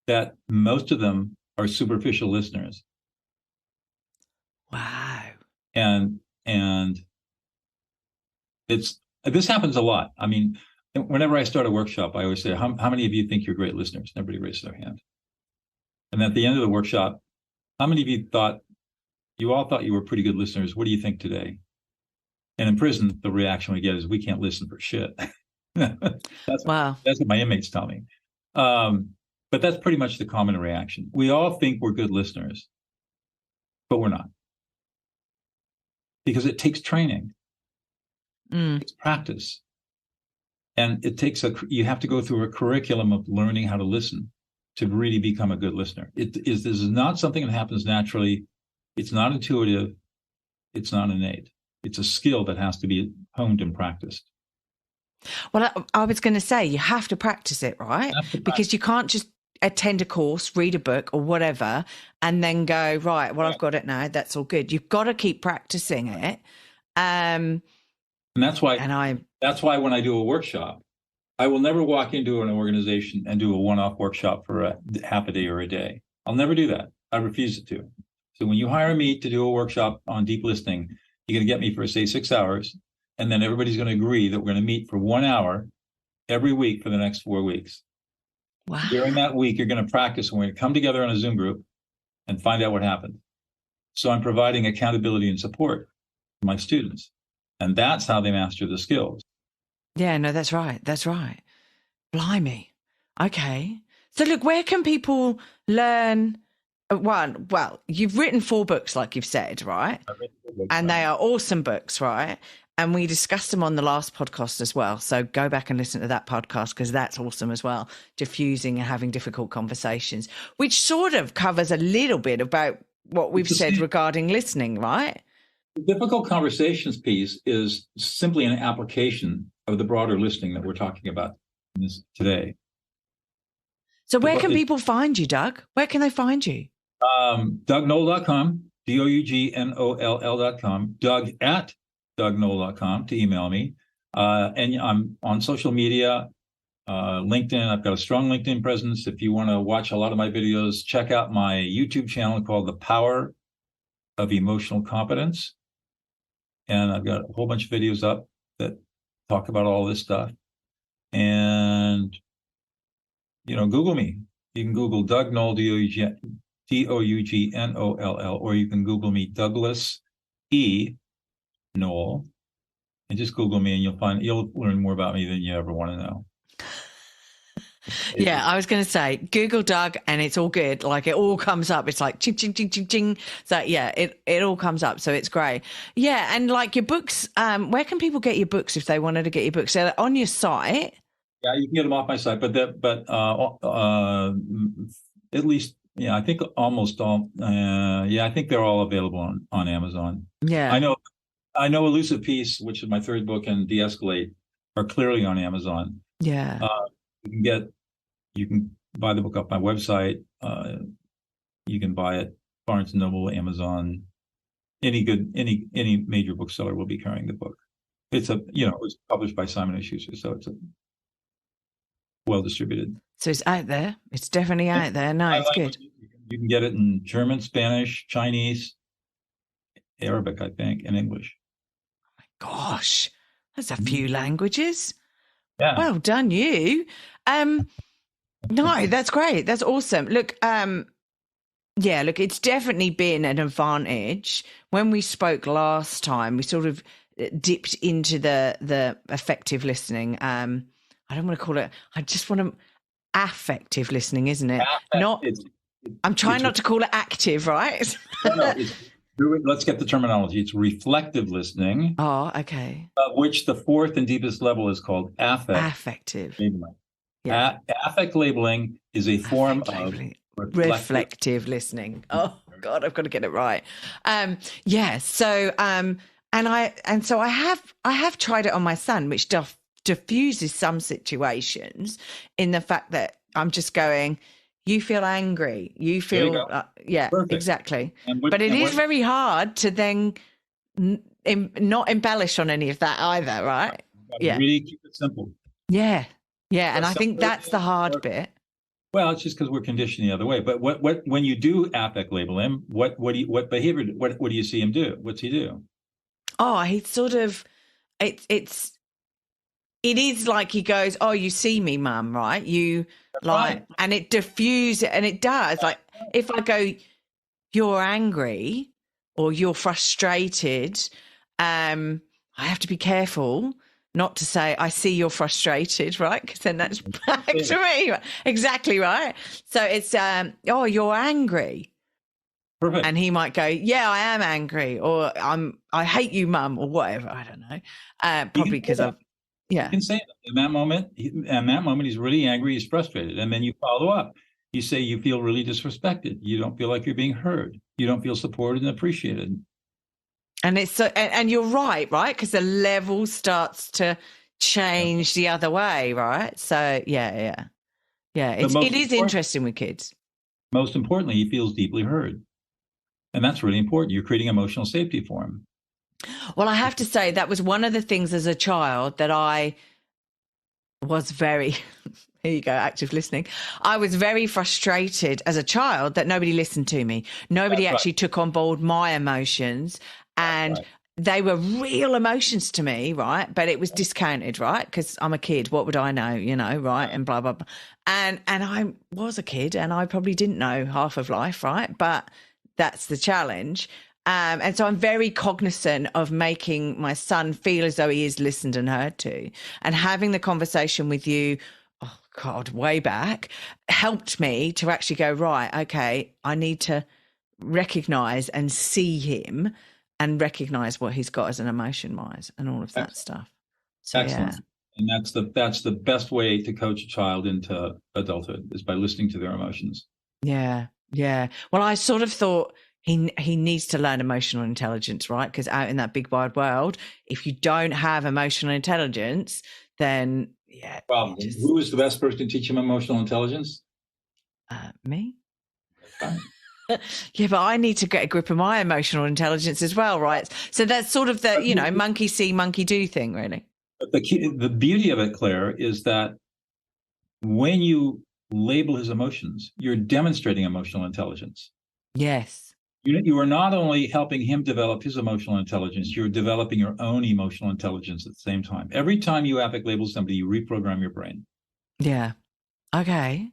that most of them are superficial listeners. Wow. And this happens a lot. I mean, whenever I start a workshop, I always say, how many of you think you're great listeners? And everybody raises their hand. And at the end of the workshop, how many of you all thought you were pretty good listeners? What do you think today? And in prison, the reaction we get is, we can't listen for shit. That's what my inmates tell me. But that's pretty much the common reaction. We all think we're good listeners, but we're not. Because it takes training. It's practice. And it takes you have to go through a curriculum of learning how to listen to really become a good listener. This is not something that happens naturally. It's not intuitive. It's not innate. It's a skill that has to be honed and practiced. Well, I was going to say, you have to practice it, right? Because you can't just attend a course, read a book or whatever, and then go, right, well, I've got it now. That's all good. You've got to keep practicing it. And that's why when I do a workshop, I will never walk into an organization and do a one-off workshop for half a day or a day. I'll never do that. I refuse to. So when you hire me to do a workshop on deep listening, you're going to get me for, say, 6 hours. And then everybody's going to agree that we're going to meet for 1 hour every week for the next 4 weeks. Wow. During that week, you're going to practice, and we're going to come together on a Zoom group and find out what happened. So I'm providing accountability and support for my students. And that's how they master the skills. Yeah, no, that's right. That's right. Blimey. Okay. So look, where can people learn? Well, you've written 4 books, like you've said, right? I've written 4 books, and they are awesome books, right? And we discussed them on the last podcast as well. So go back and listen to that podcast because that's awesome as well. Diffusing and having difficult conversations, which sort of covers a little bit about what we've said regarding listening, right? The difficult conversations piece is simply an application of the broader listening that we're talking about today. So where can people find you, Doug? Where can they find you? DougNoll.com, DougNoll.com, Doug@DougNoll.com to email me. And I'm on social media, LinkedIn. I've got a strong LinkedIn presence. If you want to watch a lot of my videos, check out my YouTube channel called The Power of Emotional Competence. And I've got a whole bunch of videos up that talk about all this stuff. And, Google me. You can Google Doug Noll, DougNoll, or you can Google me Douglas E. Noll, and just Google me and you'll learn more about me than you ever want to know. Yeah, I was going to say Google Doug and it's all good. Like it all comes up. It's like ching, ching, ching, ching, ching. So yeah, it all comes up. So it's great. Yeah. And like your books, where can people get your books if they wanted to get your books? So on your site? Yeah, you can get them off my site, but at least, I think almost all, I think they're all available on Amazon. Yeah. I know Elusive Peace, which is my 3rd book, and De-Escalate are clearly on Amazon. Yeah. You can buy the book off my website. You can buy it Barnes & Noble, Amazon. Any major bookseller will be carrying the book. It's it was published by Simon & Schuster, so it's well distributed. So it's out there. It's definitely out there. No, it's good. You can get it in German, Spanish, Chinese, Arabic, I think, and English. Oh my gosh, that's a few languages. Yeah. Well done, you. No, that's great. That's awesome. Look, it's definitely been an advantage. When we spoke last time, we sort of dipped into the effective listening. I don't want to call it. I just want to. affective listening, isn't it? I'm trying not to call it active, right? No, let's get the terminology. It's reflective listening. Oh, okay. Of which the fourth and deepest level is called affective labeling. Yeah. Affect labeling is a form of reflective listening. Oh God, I've got to get it right. Yeah. So, so I have tried it on my son, which diffuses some situations in the fact that I'm just going, you feel angry, you feel, yeah, perfect. Exactly. But it is very hard to then not embellish on any of that either, right? Yeah. Really keep it simple. Yeah. Yeah. And I think that's the hard bit. Well, it's just because we're conditioned the other way. But when you do affect label him, what behavior, what do you see him do? What's he do? Oh, he sort of, it is like he goes, oh, you see me, mum, right? You that's like, right. And it diffuses, and it does. Like if I go, you're angry or you're frustrated, I have to be careful not to say, I see you're frustrated, right? Because then that's back to me. Exactly, right? So it's, oh, you're angry. Perfect. And he might go, yeah, I am angry, or I hate you, mum, or whatever. I don't know. Probably because I've, yeah. You can say that. In that moment, he's really angry, he's frustrated. And then you follow up. You say you feel really disrespected. You don't feel like you're being heard. You don't feel supported and appreciated. And it's so, and you're right? Because the level starts to change the other way, right? So yeah. It is interesting with kids. Most importantly, he feels deeply heard, and that's really important. You're creating emotional safety for him. Well, I have to say that was one of the things as a child that I was very. Here you go, active listening. I was very frustrated as a child that nobody listened to me. Nobody actually took on board my emotions. And they were real emotions to me, right? But it was discounted, right? Because I'm a kid. What would I know, right? And blah, blah, blah. And I was a kid and I probably didn't know half of life, right? But that's the challenge. And so I'm very cognizant of making my son feel as though he is listened and heard to. And having the conversation with you, oh God, way back, helped me to actually go, right, okay, I need to recognize and see him and recognize what he's got as an emotion-wise and all of that stuff. So, excellent. Yeah. And that's the best way to coach a child into adulthood is by listening to their emotions. Yeah. Well, I sort of thought he needs to learn emotional intelligence, right? Because out in that big wide world, if you don't have emotional intelligence, then yeah. Problem. Who is the best person to teach him emotional intelligence? Me. Yeah, but I need to get a grip of my emotional intelligence as well, right? So that's sort of the, monkey see, monkey do thing, really. The beauty of it, Claire, is that when you label his emotions, you're demonstrating emotional intelligence. Yes. You are not only helping him develop his emotional intelligence, you're developing your own emotional intelligence at the same time. Every time you affect label somebody, you reprogram your brain. Yeah. Okay.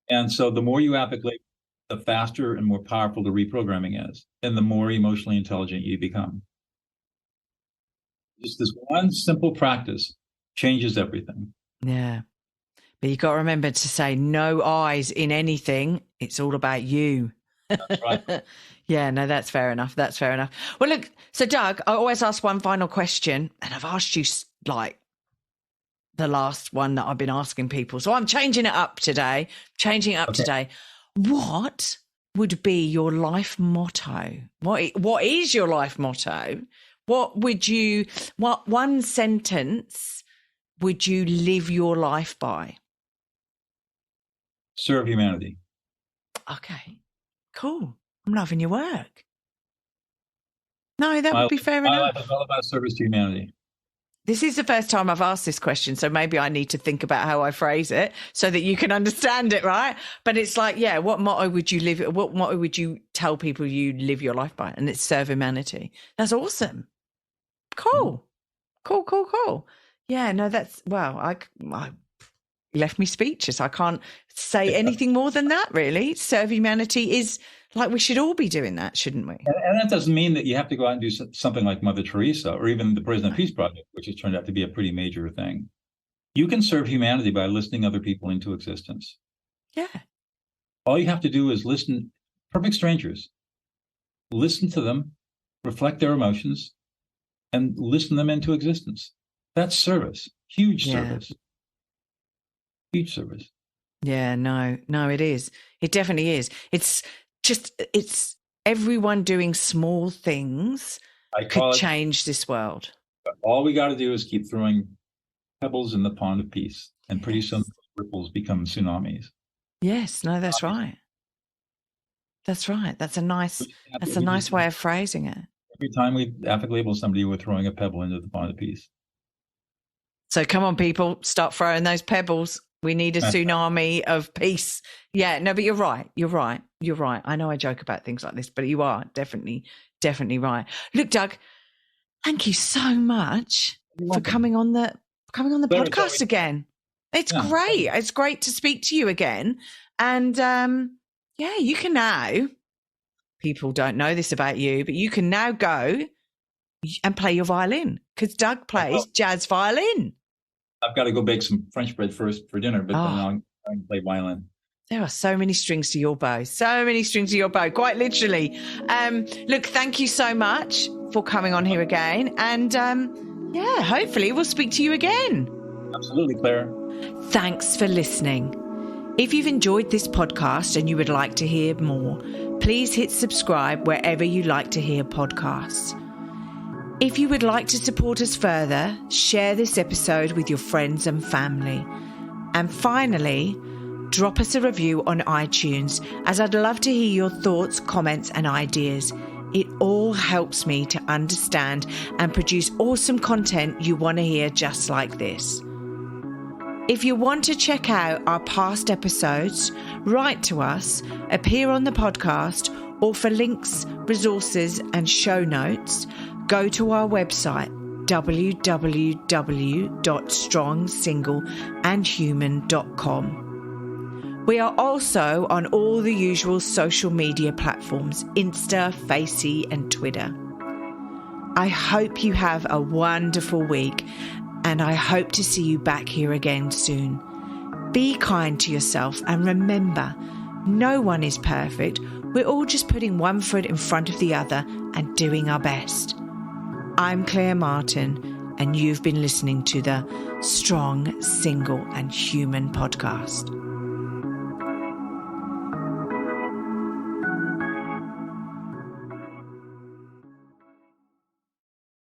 And so the more you affect label, the faster and more powerful the reprogramming is, and the more emotionally intelligent you become. Just this one simple practice changes everything. Yeah. But you've got to remember to say no eyes in anything. It's all about you. That's right. Yeah, no, that's fair enough. Well, look, so Doug, I always ask one final question, and I've asked you like the last one that I've been asking people. So I'm changing it up today. Today. What would be your life motto? What is your life motto? What one sentence would you live your life by? Serve humanity. Okay, cool. I'm loving your work. No, that would be fair enough. My life is all about service to humanity. This is the first time I've asked this question, so maybe I need to think about how I phrase it so that you can understand it, right? But it's like, yeah, what motto would you tell people you live your life by? And it's serve humanity. That's awesome. Cool. Yeah, no, that's, wow, I left me speechless. I can't say anything more than that, really. Serve humanity is like, we should all be doing that, shouldn't we? And that doesn't mean that you have to go out and do something like Mother Teresa or even the President Peace Project, which has turned out to be a pretty major thing. You can serve humanity by listening other people into existence. Yeah. All you have to do is listen, perfect strangers, listen to them, reflect their emotions, and listen them into existence. That's service. Huge service. Huge service. Yeah, no, it is. It definitely is. It's everyone doing small things could change this world. All we got to do is keep throwing pebbles in the pond of peace, and pretty soon ripples become tsunamis. Yes, no, that's right. That's right. That's a nice way of phrasing it. Every time we have to label somebody, we're throwing a pebble into the pond of peace. So come on, people, start throwing those pebbles. We need a tsunami of peace. Yeah, no, but you're right. You're right. I know I joke about things like this, but you are definitely right. Look, Doug, thank you so much for coming on the podcast again. It's great. It's great to speak to you again. And you can now, people don't know this about you, but you can now go and play your violin, because Doug plays jazz violin. I've got to go bake some French bread first for dinner, but then I'll play violin. There are so many strings to your bow. Quite literally. Look, thank you so much for coming on here again. And hopefully we'll speak to you again. Absolutely, Claire. Thanks for listening. If you've enjoyed this podcast and you would like to hear more, please hit subscribe wherever you like to hear podcasts. If you would like to support us further, share this episode with your friends and family. And finally, drop us a review on iTunes, as I'd love to hear your thoughts, comments, and ideas. It all helps me to understand and produce awesome content you want to hear just like this. If you want to check out our past episodes, write to us, appear on the podcast, or for links, resources, and show notes, go to our website, www.strongsingleandhuman.com. We are also on all the usual social media platforms, Insta, Facey, and Twitter. I hope you have a wonderful week, and I hope to see you back here again soon. Be kind to yourself, and remember, no one is perfect. We're all just putting one foot in front of the other and doing our best. I'm Claire Martin, and you've been listening to the Strong, Single and Human podcast.